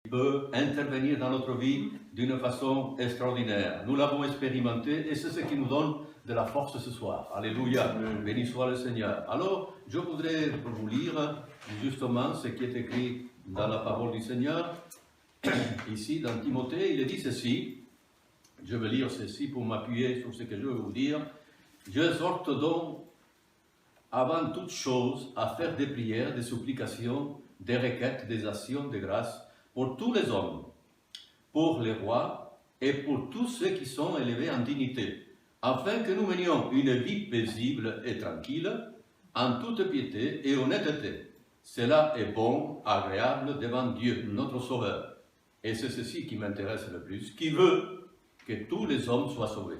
peut intervenir dans notre vie d'une façon extraordinaire. Nous l'avons expérimenté et c'est ce qui nous donne de la force ce soir. Alléluia, béni soit le Seigneur. Alors, je voudrais vous lire justement ce qui est écrit dans la parole du Seigneur. Ici, dans Timothée, il est dit ceci. Je vais lire ceci pour m'appuyer sur ce que je veux vous dire. Je exhorte donc avant toute chose à faire des prières, des supplications, des requêtes, des actions de grâce pour tous les hommes, pour les rois et pour tous ceux qui sont élevés en dignité, afin que nous menions une vie paisible et tranquille, en toute piété et honnêteté. Cela est bon, agréable devant Dieu, notre Sauveur. Et c'est ceci qui m'intéresse le plus, qui veut que tous les hommes soient sauvés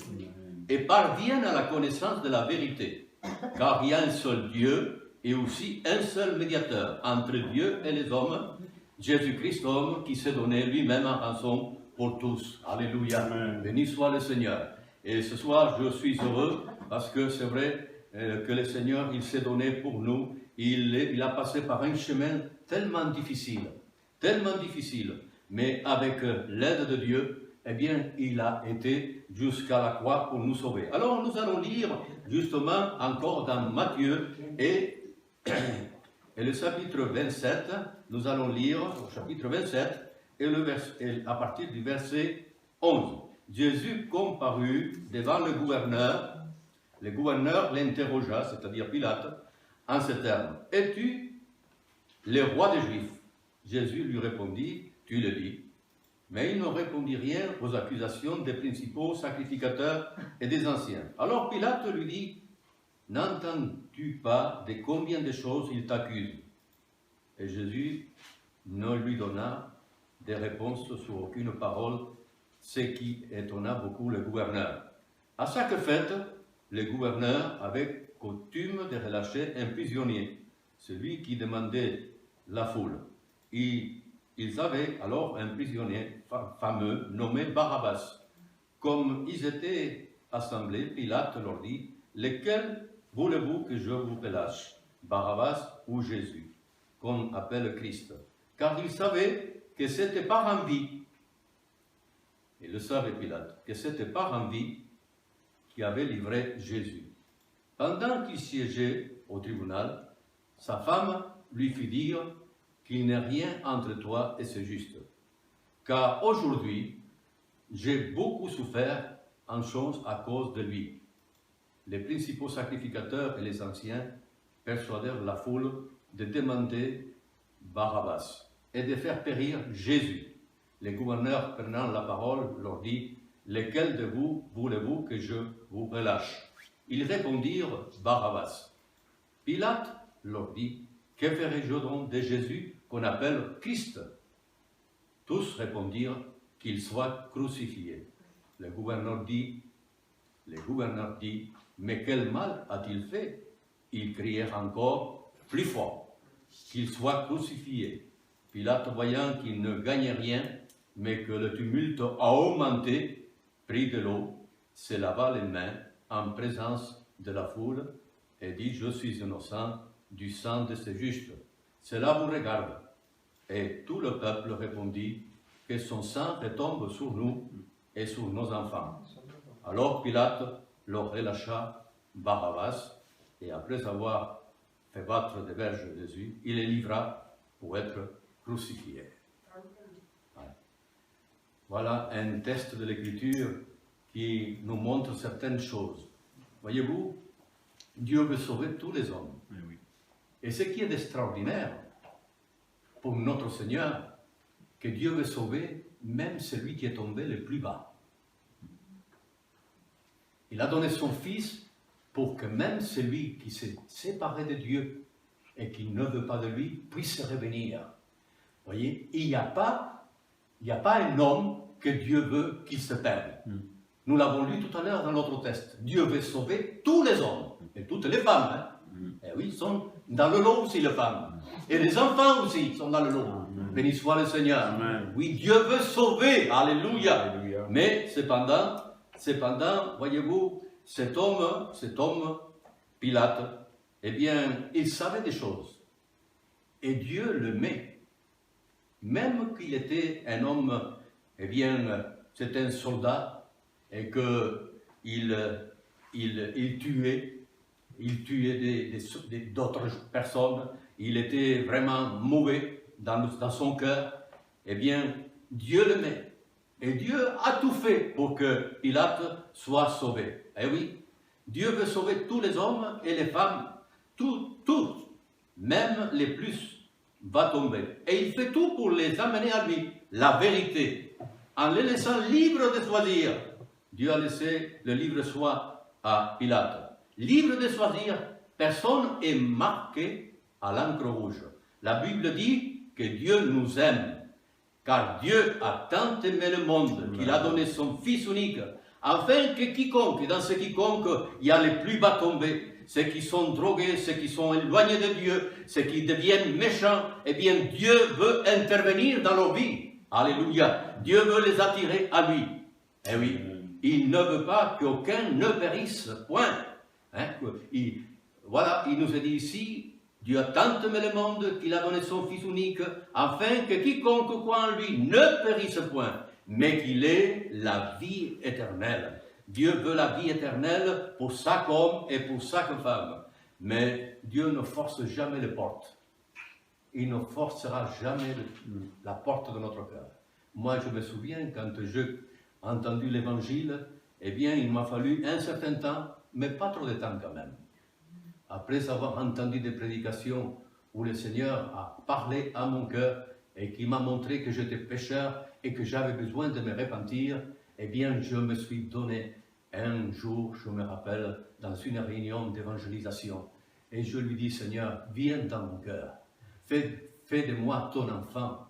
et parviennent à la connaissance de la vérité. Car il y a un seul Dieu et aussi un seul médiateur entre Dieu et les hommes, Jésus-Christ homme qui s'est donné lui-même en rançon pour tous. Alléluia. Amen. Béni soit le Seigneur. Et ce soir, je suis heureux parce que c'est vrai que le Seigneur, il s'est donné pour nous. Il a passé par un chemin tellement difficile, mais avec l'aide de Dieu, eh bien, il a été jusqu'à la croix pour nous sauver. Alors, nous allons lire justement encore dans Matthieu et le chapitre 27, nous allons lire au chapitre 27 et à partir du verset 11. Jésus comparut devant le gouverneur l'interrogea, c'est-à-dire Pilate, en ces termes. « Es-tu le roi des Juifs ?» Jésus lui répondit, « Tu le dis. » Mais il ne répondit rien aux accusations des principaux sacrificateurs et des anciens. Alors Pilate lui dit, « N'entends-tu pas de combien de choses il t'accuse ?» Et Jésus ne lui donna des réponses sur aucune parole, ce qui étonna beaucoup le gouverneur. À chaque fête, le gouverneur avait coutume de relâcher un prisonnier, celui qui demandait la foule. Ils avaient alors un prisonnier fameux nommé Barabbas. Comme ils étaient assemblés, Pilate leur dit, « Lequel voulez-vous que je vous relâche, Barabbas ou Jésus, qu'on appelle Christ ?» Car il savait que c'était par envie, il le savait Pilate, que c'était par envie qu'il avait livré Jésus. Pendant qu'il siégeait au tribunal, sa femme lui fit dire qu'il n'est rien entre toi et ce juste. Car aujourd'hui, j'ai beaucoup souffert en chose à cause de lui. Les principaux sacrificateurs et les anciens persuadèrent la foule de demander Barabbas et de faire périr Jésus. Le gouverneur, prenant la parole, leur dit, « Lequel de vous voulez-vous que je vous relâche ?» Ils répondirent, « Barabbas. » Pilate leur dit, « Que ferai-je donc de Jésus qu'on appelle Christ ?» Tous répondirent, « Qu'il soit crucifié. » Le gouverneur dit, « Mais quel mal a-t-il fait ?» Ils crièrent encore plus fort, « Qu'il soit crucifié. » Pilate, voyant qu'il ne gagnait rien, mais que le tumulte a augmenté, prit de l'eau, se lava les mains en présence de la foule et dit, « Je suis innocent du sang de ce juste. Cela vous regarde. » Et tout le peuple répondit, « Que son sang retombe sur nous et sur nos enfants. » Alors Pilate leur relâcha Barabbas, et après avoir fait battre des verges Jésus, il les livra pour être crucifié. Voilà un texte de l'Écriture qui nous montre certaines choses. Voyez-vous, Dieu veut sauver tous les hommes. Oui. Et ce qui est extraordinaire pour notre Seigneur, que Dieu veut sauver même celui qui est tombé le plus bas. Il a donné son Fils pour que même celui qui s'est séparé de Dieu et qui ne veut pas de lui puisse revenir. Vous voyez, il n'y a pas un homme que Dieu veut qu'il se perde. Nous l'avons lu tout à l'heure dans notre texte. Dieu veut sauver tous les hommes et toutes les femmes. Hein? Et oui, ils sont dans le lot aussi, les femmes. Et les enfants aussi sont dans le lot. Béni soit le Seigneur. Amen. Oui, Dieu veut sauver. Alléluia. Alléluia. Mais cependant, voyez-vous, cet homme, Pilate, eh bien, il savait des choses. Et Dieu le met même qu'il était un homme, eh bien, c'était un soldat, et qu'il il tuait d'autres personnes, il était vraiment mauvais dans son cœur, eh bien, Dieu le met. Et Dieu a tout fait pour que Pilate soit sauvé. Eh oui, Dieu veut sauver tous les hommes et les femmes, tous, même les plus va tomber. Et il fait tout pour les amener à lui, la vérité, en les laissant libres de choisir. Dieu a laissé le libre choix à Pilate. Libre de choisir, personne est marqué à l'encre rouge. La Bible dit que Dieu nous aime. Car Dieu a tant aimé le monde qu'il a donné son Fils unique, afin que quiconque, dans ce quiconque, il y a les plus bas tombés, ceux qui sont drogués, ceux qui sont éloignés de Dieu, ceux qui deviennent méchants, eh bien Dieu veut intervenir dans leur vie. Alléluia. Dieu veut les attirer à lui. Eh oui, il ne veut pas qu'aucun ne périsse, point. Hein? Voilà, il nous a dit ici, Dieu a tant aimé le monde qu'il a donné son Fils unique, afin que quiconque croit en lui ne périsse point, mais qu'il ait la vie éternelle. Dieu veut la vie éternelle pour chaque homme et pour chaque femme. Mais Dieu ne force jamais les portes. Il ne forcera jamais la porte de notre cœur. Moi, je me souviens, quand j'ai entendu l'évangile, eh bien, il m'a fallu un certain temps, mais pas trop de temps quand même. Après avoir entendu des prédications où le Seigneur a parlé à mon cœur et qui m'a montré que j'étais pécheur et que j'avais besoin de me repentir, eh bien, je me suis donné un jour, je me rappelle, dans une réunion d'évangélisation. Et je lui dis, Seigneur, viens dans mon cœur, fais de moi ton enfant,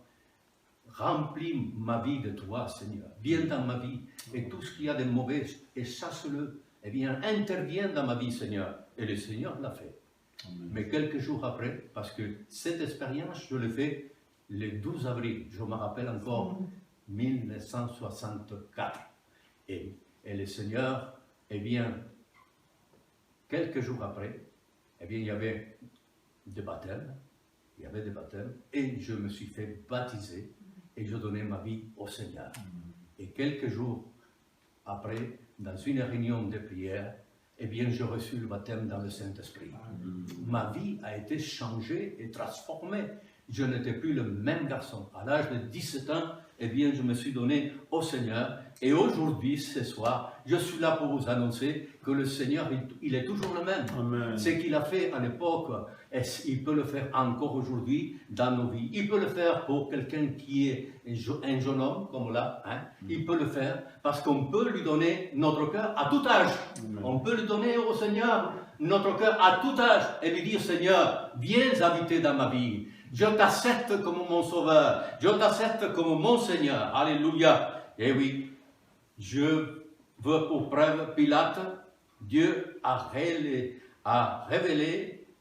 remplis ma vie de toi, Seigneur, viens dans ma vie, et tout ce qu'il y a de mauvais, et chasse-le, eh bien, interviens dans ma vie, Seigneur. Et le Seigneur l'a fait. Amen. Mais quelques jours après, parce que cette expérience, je l'ai fait le 12 avril, je me rappelle encore, 1964. Et le Seigneur, eh bien, quelques jours après, eh bien, il y avait des baptêmes, et je me suis fait baptiser, et je donnais ma vie au Seigneur. Et quelques jours après, dans une réunion de prière, eh bien, j'ai reçu le baptême dans le Saint-Esprit. Ma vie a été changée et transformée. Je n'étais plus le même garçon. À l'âge de 17 ans, eh bien, je me suis donné au Seigneur. Et aujourd'hui, ce soir, je suis là pour vous annoncer que le Seigneur, il est toujours le même. Amen. Ce qu'il a fait à l'époque, il peut le faire encore aujourd'hui dans nos vies. Il peut le faire pour quelqu'un qui est un jeune homme, comme là. Hein? Il peut le faire parce qu'on peut lui donner notre cœur à tout âge. Amen. On peut lui donner au Seigneur notre cœur à tout âge et lui dire, Seigneur, viens habiter dans ma vie. Je t'accepte comme mon sauveur. Je t'accepte comme mon Seigneur. Alléluia. Et oui, je veux pour preuve Pilate. Dieu a révélé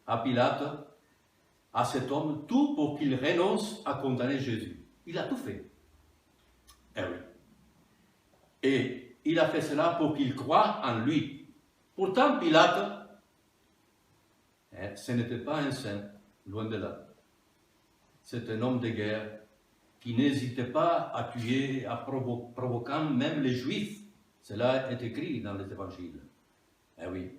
à Pilate, à cet homme, tout pour qu'il renonce à condamner Jésus. Il a tout fait. Eh oui. Et il a fait cela pour qu'il croie en lui. Pourtant, Pilate, ce n'était pas un saint, loin de là. C'est un homme de guerre qui n'hésitait pas à tuer, à provoquant même les Juifs. Cela est écrit dans les évangiles. Eh oui.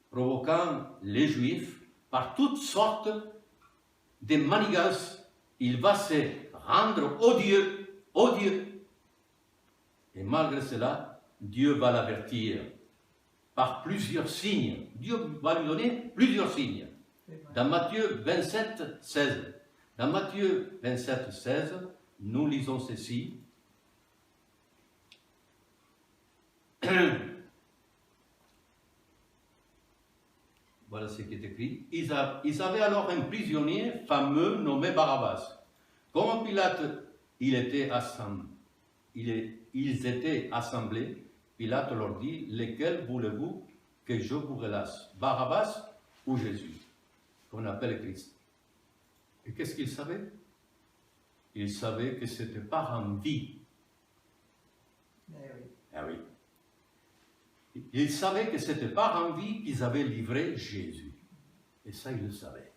Provoquant les Juifs par toutes sortes de manigances, il va se rendre odieux. Et malgré cela, Dieu va l'avertir par plusieurs signes. Dieu va lui donner plusieurs signes. Dans Matthieu 27, 16. Dans Matthieu 27, 16, nous lisons ceci. Voilà ce qui est écrit. Ils avaient alors un prisonnier fameux nommé Barabbas. Comme Pilate, ils étaient assemblés, Pilate leur dit, lesquels voulez-vous que je vous relâche, Barabbas ou Jésus, qu'on appelle Christ. Et qu'est-ce qu'ils savaient? Ils savaient que c'était par envie. Ah oui. Ils savaient que c'était par envie qu'ils avaient livré Jésus. Et ça, ils le savaient.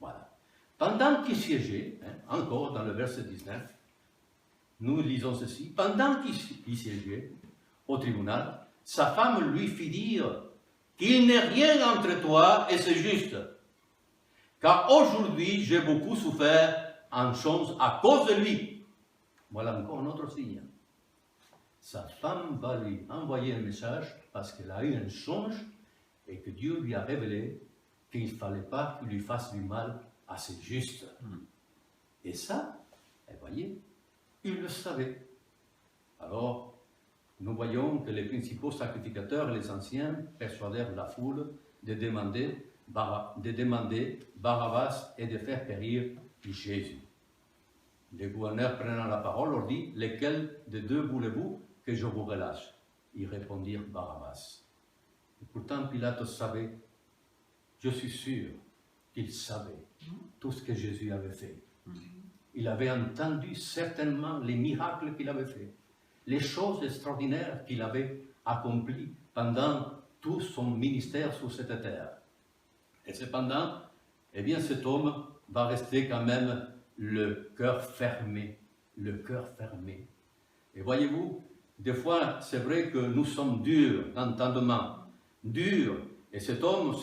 Voilà. Pendant qu'il siégeait, encore dans le verset 19, nous lisons ceci, pendant qu'il siégeait au tribunal, sa femme lui fit dire qu'il n'est rien entre toi et ce juste, car aujourd'hui j'ai beaucoup souffert en choses à cause de lui. Voilà encore un autre signe. Sa femme va lui envoyer un message parce qu'elle a eu un songe et que Dieu lui a révélé qu'il ne fallait pas qu'il lui fasse du mal à ce juste. Et ça, vous voyez, il le savait. Alors, nous voyons que les principaux sacrificateurs et les anciens persuadèrent la foule de demander Barabbas et de faire périr Jésus. Le gouverneur prenant la parole leur dit, lesquels des deux voulez-vous que je vous relâche? Ils répondirent Barabbas. Et pourtant Pilate savait, je suis sûr qu'il savait tout ce que Jésus avait fait. Il avait entendu certainement les miracles qu'il avait fait, les choses extraordinaires qu'il avait accomplies pendant tout son ministère sur cette terre. Et cependant, eh bien cet homme va rester quand même le cœur fermé, le cœur fermé. Et voyez-vous, des fois, c'est vrai que nous sommes durs d'entendement, durs. Et cet homme,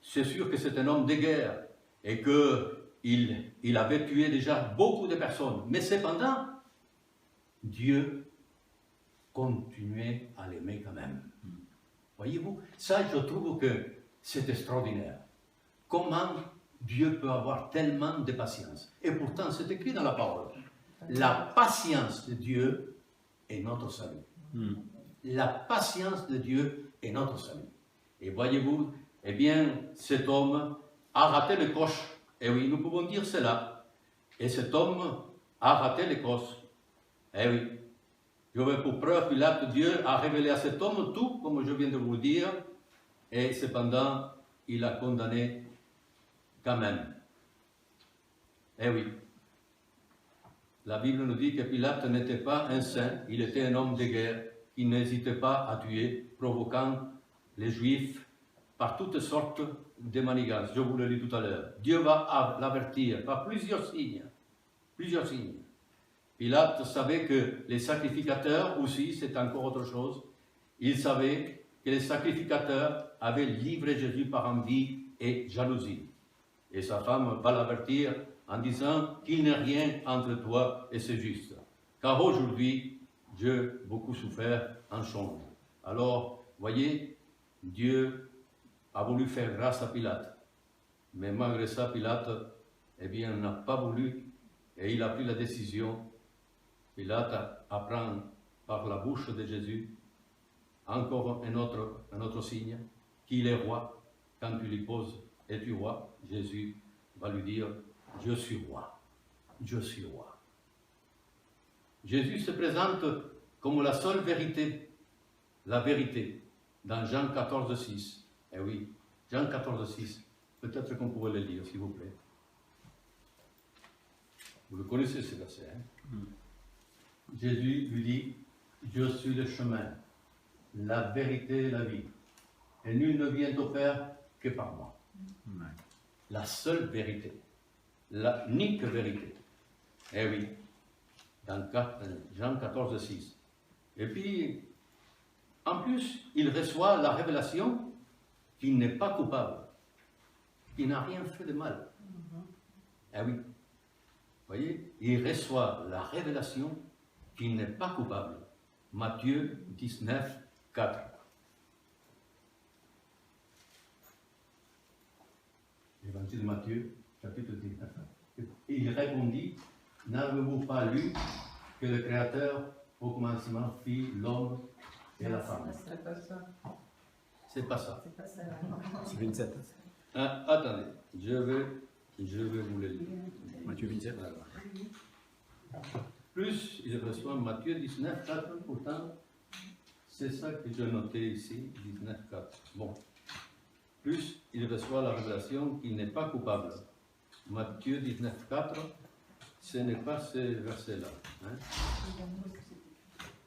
c'est sûr que c'est un homme de guerre et qu'il avait tué déjà beaucoup de personnes. Mais cependant, Dieu continuait à l'aimer quand même. Voyez-vous, ça, je trouve que c'est extraordinaire. Comment Dieu peut avoir tellement de patience. Et pourtant, c'est écrit dans la parole. La patience de Dieu est notre salut. La patience de Dieu est notre salut. Et voyez-vous, eh bien, cet homme a raté le coche. Et oui, nous pouvons dire cela. Et cet homme a raté le coche. Eh oui. Je veux pour preuve que Dieu a révélé à cet homme tout, comme je viens de vous dire, et cependant, il a condamné quand même. Eh oui. La Bible nous dit que Pilate n'était pas un saint, il était un homme de guerre qui n'hésitait pas à tuer, provoquant les Juifs par toutes sortes de manigances. Je vous le dis tout à l'heure. Dieu va l'avertir par plusieurs signes. Plusieurs signes. Pilate savait que les sacrificateurs aussi, c'est encore autre chose. Il savait que les sacrificateurs avaient livré Jésus par envie et jalousie. Et sa femme va l'avertir en disant qu'il n'est rien entre toi et ce juste. Car aujourd'hui, Dieu a beaucoup souffert en songe. Alors, voyez, Dieu a voulu faire grâce à Pilate. Mais malgré ça, Pilate, eh bien, n'a pas voulu et il a pris la décision. Pilate apprend par la bouche de Jésus encore un autre signe, qu'il est roi. Quand tu lui poses, es-tu roi? Jésus va lui dire, je suis roi, je suis roi. Jésus se présente comme la seule vérité, la vérité, dans Jean 14, 6. Eh oui, Jean 14, 6. Peut-être qu'on pourrait le lire, s'il vous plaît. Vous le connaissez, ce verset, hein? Jésus lui dit, je suis le chemin, la vérité et la vie. Et nul ne vient au Père que par moi. La seule vérité, l'unique vérité. Eh oui, dans Jean 14, 6. Et puis, en plus, il reçoit la révélation qu'il n'est pas coupable, qu'il n'a rien fait de mal. Eh oui, vous voyez, il reçoit la révélation qu'il n'est pas coupable. Matthieu 19, 4. Évangile de Matthieu, chapitre 19. Et il répondit, n'avez-vous pas lu que le Créateur, au commencement, fit l'homme et la femme? C'est pas ça. C'est pas ça. C'est pas ça. C'est 27. Ah, attendez, je vais vous le lire. Matthieu 27. Plus, il reçoit Matthieu 19, 4, pourtant, c'est ça que j'ai noté ici, 19, 4. Bon. Plus, il reçoit la révélation qu'il n'est pas coupable. Matthieu 19, 4, ce n'est pas ce verset-là. Hein.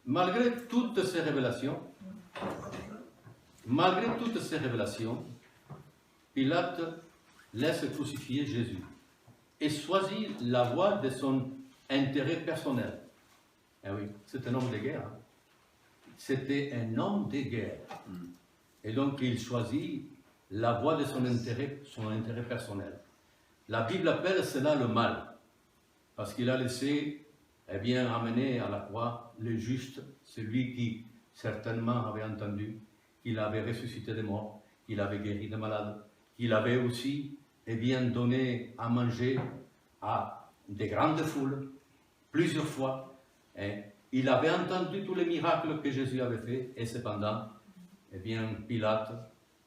Malgré toutes ces révélations, Pilate laisse crucifier Jésus. et choisit la voie de son intérêt personnel. Eh oui, c'est un homme de guerre. Hein. C'était un homme de guerre. Et donc il choisit la voie de son intérêt personnel. La Bible appelle cela le mal, parce qu'il a laissé, eh bien, amener à la croix le juste, celui qui certainement avait entendu qu'il avait ressuscité des morts, qu'il avait guéri des malades, qu'il avait aussi, eh bien, donné à manger à des grandes foules, plusieurs fois. Et il avait entendu tous les miracles que Jésus avait faits, et cependant, eh bien, Pilate,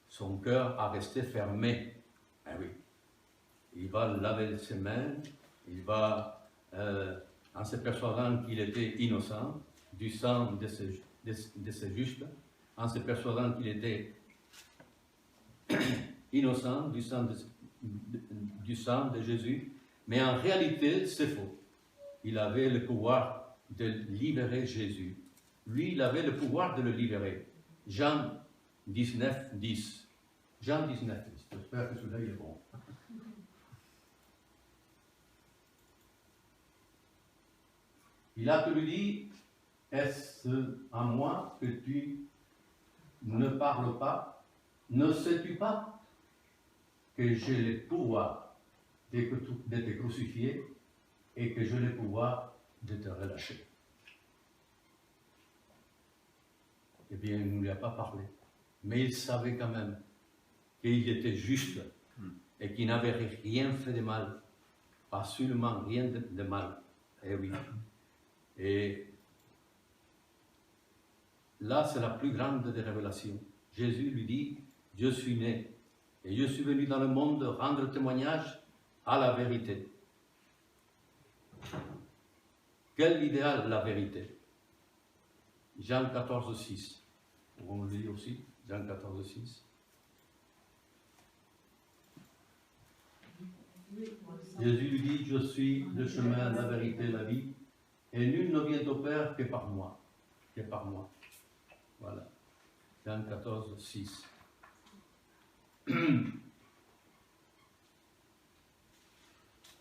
son cœur a resté fermé. Eh oui. Il va laver ses mains, il va, en se persuadant qu'il était innocent du sang de ces justes, en se persuadant qu'il était innocent du sang de Jésus, mais en réalité, c'est faux. Il avait le pouvoir de libérer Jésus. Lui, il avait le pouvoir de le libérer. Jean 19, 10. Jean 19, 10. J'espère que celui-là est bon. Pilate lui dit, est-ce à moi que tu ne parles pas? Ne sais-tu pas que j'ai le pouvoir de te crucifier et que j'ai le pouvoir de te relâcher? Eh bien, il ne lui a pas parlé. Mais il savait quand même qu'il était juste et qu'il n'avait rien fait de mal. Absolument rien de mal. Eh oui. Et là, c'est la plus grande des révélations. Jésus lui dit, je suis né et je suis venu dans le monde rendre témoignage à la vérité. Quel idéal, la vérité? Jean 14, 6. On le lit aussi, Jean 14, 6. Jésus lui dit, je suis le chemin, la vérité, la vie, et nul ne vient au Père que par moi. Que par moi. Voilà. Jean 14, 6.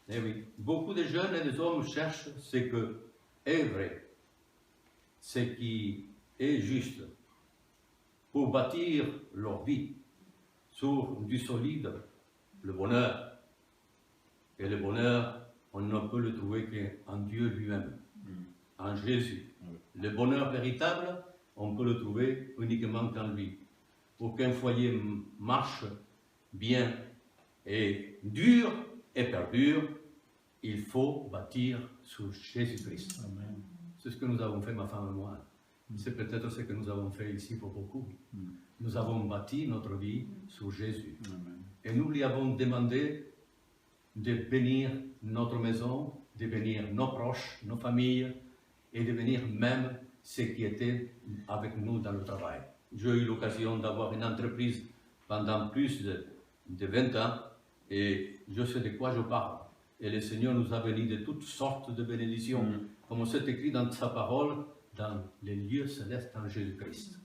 Eh oui, beaucoup de jeunes et des hommes cherchent ce que est vrai, ce qui est juste, pour bâtir leur vie sur du solide, le bonheur. Et le bonheur, on ne peut le trouver qu'en Dieu lui-même, en Jésus. Le bonheur véritable, on peut le trouver uniquement qu'en lui. Pour qu'un foyer marche bien et dure et perdure, il faut bâtir sur Jésus-Christ. C'est ce que nous avons fait, ma femme et moi. C'est peut-être ce que nous avons fait ici pour beaucoup. Nous avons bâti notre vie sur Jésus. Et nous lui avons demandé de bénir notre maison, de bénir nos proches, nos familles, et de bénir même ceux qui étaient avec nous dans le travail. J'ai eu l'occasion d'avoir une entreprise pendant plus de 20 ans, et je sais de quoi je parle. Et le Seigneur nous a bénis de toutes sortes de bénédictions, comme c'est écrit dans sa parole, dans les lieux célestes en Jésus-Christ.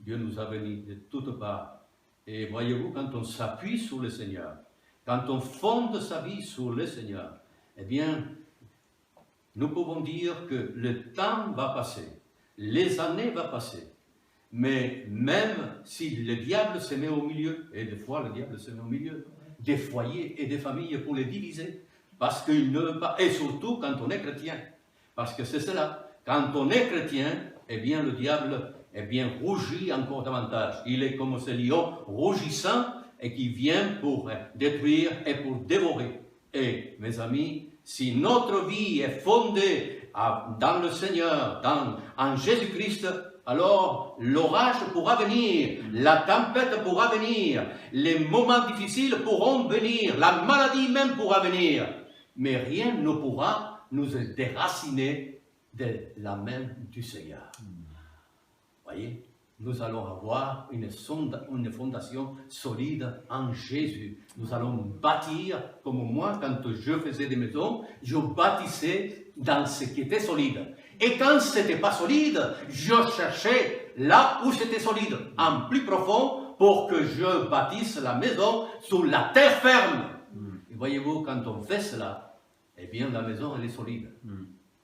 Dieu nous a bénis de toutes parts. Et voyez-vous, quand on s'appuie sur le Seigneur, quand on fonde sa vie sur le Seigneur, eh bien, nous pouvons dire que le temps va passer, les années vont passer, mais même si le diable se met au milieu, et des fois le diable se met au milieu, des foyers et des familles pour les diviser, parce qu'il ne veut pas, et surtout quand on est chrétien, parce que c'est cela, quand on est chrétien, eh bien le diable, eh bien rougit encore davantage. Il est comme ce lion rougissant et qui vient pour détruire et pour dévorer. Et mes amis, si notre vie est fondée dans le Seigneur, en Jésus-Christ, alors l'orage pourra venir, la tempête pourra venir, les moments difficiles pourront venir, la maladie même pourra venir, mais rien ne pourra nous déraciner de la main du Seigneur. Voyez, nous allons avoir une fondation solide en Jésus. Nous allons bâtir, comme moi, quand je faisais des maisons, je bâtissais dans ce qui était solide. Et quand ce n'était pas solide, je cherchais là où c'était solide, en plus profond, pour que je bâtisse la maison sur la terre ferme. Et voyez-vous, quand on fait cela, eh bien la maison elle est solide.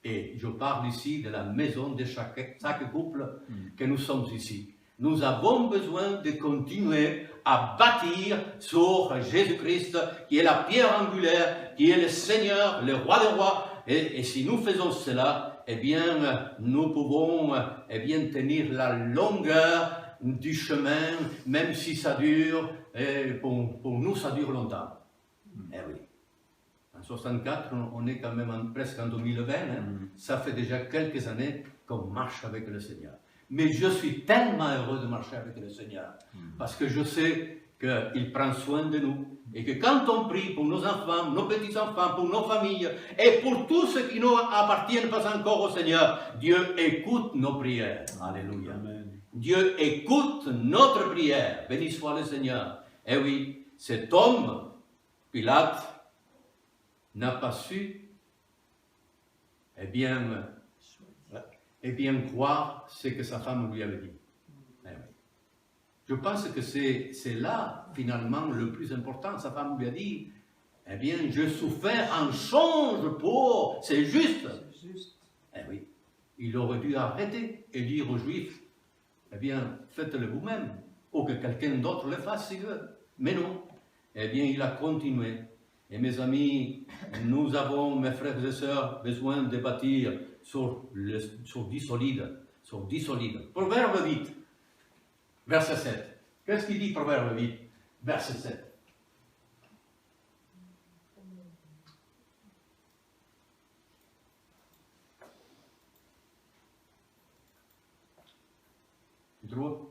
Et je parle ici de la maison de chaque couple que nous sommes ici. Nous avons besoin de continuer à bâtir sur Jésus-Christ, qui est la pierre angulaire, qui est le Seigneur, le roi des rois. Et si nous faisons cela, eh bien, nous pouvons eh bien, tenir la longueur du chemin, même si ça dure, et pour nous, ça dure longtemps. Eh oui. En 64, on est quand même presque en 2020, hein. Ça fait déjà quelques années qu'on marche avec le Seigneur. Mais je suis tellement heureux de marcher avec le Seigneur, parce que je sais qu'il prend soin de nous, et que quand on prie pour nos enfants, nos petits-enfants, pour nos familles, et pour tous ceux qui ne appartiennent pas encore au Seigneur, Dieu écoute nos prières. Alléluia. Amen. Dieu écoute notre prière. Béni soit le Seigneur. Et oui, cet homme, Pilate, n'a pas su, eh bien croire ce que sa femme lui avait dit. Eh oui. Je pense que c'est là, finalement, le plus important. Sa femme lui a dit, eh bien, je souffrais en change pour... C'est juste. Eh oui. Il aurait dû arrêter et dire aux Juifs, eh bien, faites-le vous-même, ou que quelqu'un d'autre le fasse s'il veut. Mais non. Eh bien, il a continué. Et mes amis, nous avons, mes frères et sœurs, besoin de bâtir sur du solide. Sur du solide. Proverbe 8, verset 7. Qu'est-ce qu'il dit, Proverbe 8, verset 7? Tu trouves?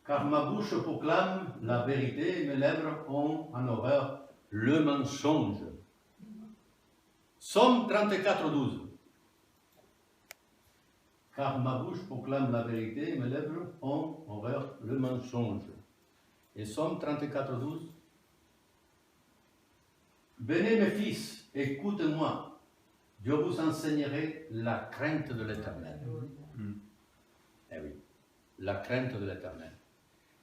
Car ma bouche proclame la vérité et mes lèvres ont en horreur le mensonge. Psaume 34, 12. Car ma bouche proclame la vérité et mes lèvres ont horreur le mensonge. Et Psaume 34, 12. Venez mes fils, écoutez-moi, je vous enseignerai la crainte de l'Éternel. Eh oui, la crainte de l'Éternel.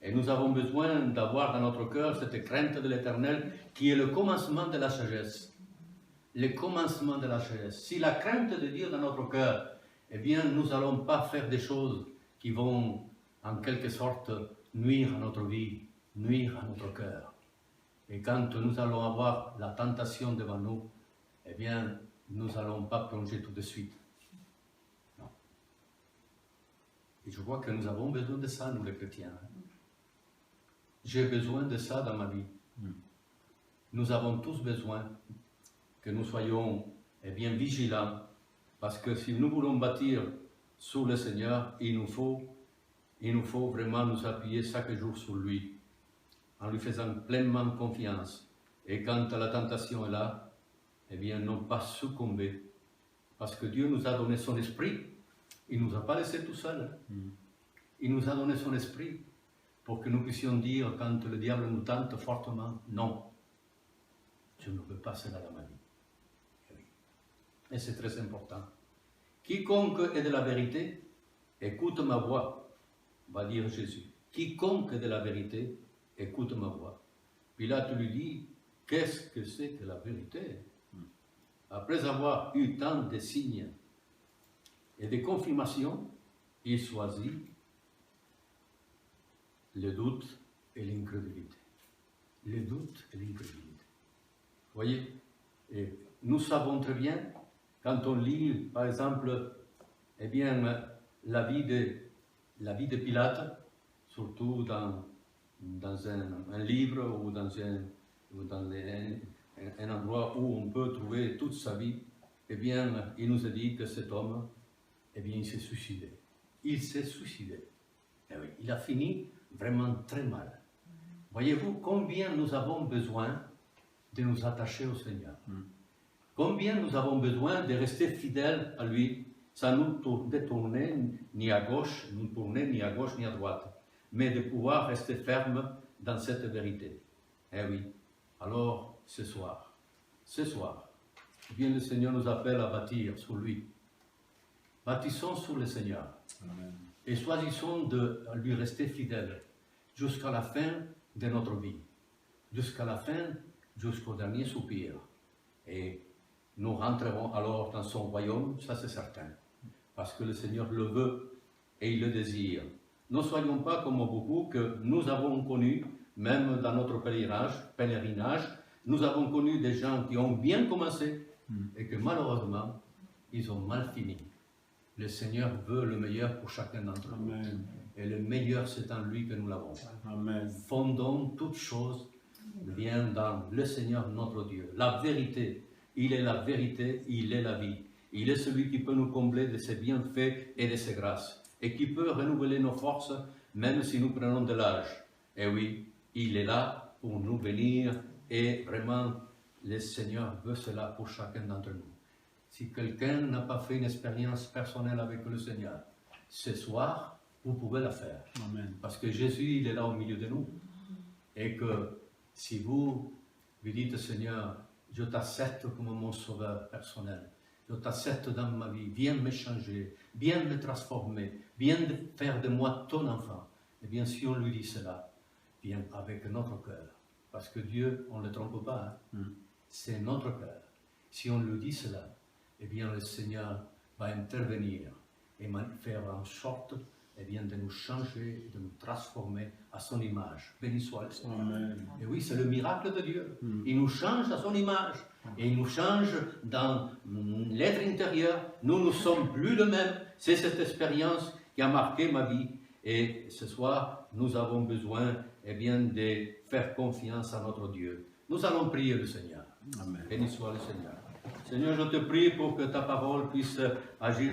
Et nous avons besoin d'avoir dans notre cœur cette crainte de l'Éternel qui est le commencement de la sagesse. Le commencement de la sagesse. Si la crainte de Dieu dans notre cœur, eh bien, nous n'allons pas faire des choses qui vont, en quelque sorte, nuire à notre vie, nuire à notre cœur. Et quand nous allons avoir la tentation devant nous, eh bien, nous n'allons pas plonger tout de suite. Non. Et je vois que nous avons besoin de ça, nous les chrétiens. J'ai besoin de ça dans ma vie. Nous avons tous besoin que nous soyons eh bien, vigilants, parce que si nous voulons bâtir sur le Seigneur, il nous faut vraiment nous appuyer chaque jour sur lui, en lui faisant pleinement confiance. Et quand la tentation est là, eh bien, non pas succomber, parce que Dieu nous a donné son esprit, il ne nous a pas laissé tout seul. Il nous a donné son esprit, pour que nous puissions dire, quand le diable nous tente fortement, non, je ne veux pas cela dans ma vie. Et c'est très important. Quiconque est de la vérité, écoute ma voix, va dire Jésus. Quiconque est de la vérité, écoute ma voix. Pilate lui dit, qu'est-ce que c'est que la vérité? Après avoir eu tant de signes et de confirmations, il choisit le doute et l'incrédulité. Le doute et l'incrédulité. Vous voyez? Et nous savons très bien, quand on lit, par exemple, eh bien, la vie de Pilate, surtout dans un livre ou dans un endroit où on peut trouver toute sa vie, eh bien, il nous a dit que cet homme, eh bien, il s'est suicidé. Il s'est suicidé. Eh oui, il a fini vraiment très mal. Voyez-vous combien nous avons besoin de nous attacher au Seigneur. Combien nous avons besoin de rester fidèles à lui, sans nous détourner ni à gauche, ni à gauche, ni à droite, mais de pouvoir rester ferme dans cette vérité. Eh oui, alors ce soir, bien le Seigneur nous appelle à bâtir sur lui. Bâtissons sur le Seigneur. Amen. Et choisissons de lui rester fidèles jusqu'à la fin de notre vie. jusqu'à la fin, jusqu'au dernier soupir. Et nous rentrerons alors dans son royaume, ça c'est certain, parce que le Seigneur le veut et il le désire. Ne soyons pas comme beaucoup que nous avons connus, même dans notre pèlerinage, nous avons connu des gens qui ont bien commencé et que malheureusement, ils ont mal fini. Le Seigneur veut le meilleur pour chacun d'entre nous. Et le meilleur, c'est en lui que nous l'avons. Fondons toutes choses bien dans le Seigneur notre Dieu. La vérité, il est la vérité, il est la vie. Il est celui qui peut nous combler de ses bienfaits et de ses grâces. Et qui peut renouveler nos forces, même si nous prenons de l'âge. Et oui, il est là pour nous bénir. Et vraiment, le Seigneur veut cela pour chacun d'entre nous. Si quelqu'un n'a pas fait une expérience personnelle avec le Seigneur, ce soir, vous pouvez la faire. Amen. Parce que Jésus, il est là au milieu de nous. Et que si vous lui dites, Seigneur, je t'accepte comme mon sauveur personnel, je t'accepte dans ma vie, viens me changer, viens me transformer, viens faire de moi ton enfant. Et bien, si on lui dit cela, viens avec notre cœur. Parce que Dieu, on ne le trompe pas, hein? C'est notre cœur. Si on lui dit cela, eh bien, le Seigneur va intervenir et faire en sorte de nous changer, de nous transformer à son image. Béni soit le Seigneur. Amen. Et oui, c'est le miracle de Dieu. Il nous change à son image. Et il nous change dans l'être intérieur. Nous ne sommes plus le même. C'est cette expérience qui a marqué ma vie. Et ce soir, nous avons besoin de faire confiance à notre Dieu. Nous allons prier le Seigneur. Amen. Béni soit le Seigneur. Seigneur, je te prie pour que ta parole puisse agir.